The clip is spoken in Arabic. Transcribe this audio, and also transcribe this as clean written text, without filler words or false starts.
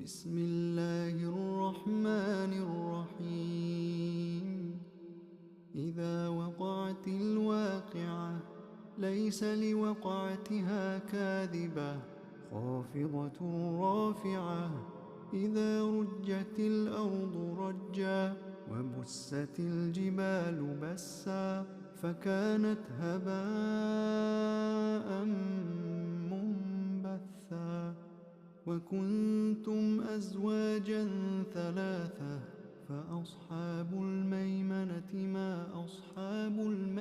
بسم الله الرحمن الرحيم إذا وقعت الواقعة ليس لوقعتها كاذبة خافضة رافعة إذا رجت الأرض رجا وبست الجبال بسا فكانت هباء منبثا وكنتم أزواجا ثلاثة فأصحاب الميمنة ما أصحاب الميمنة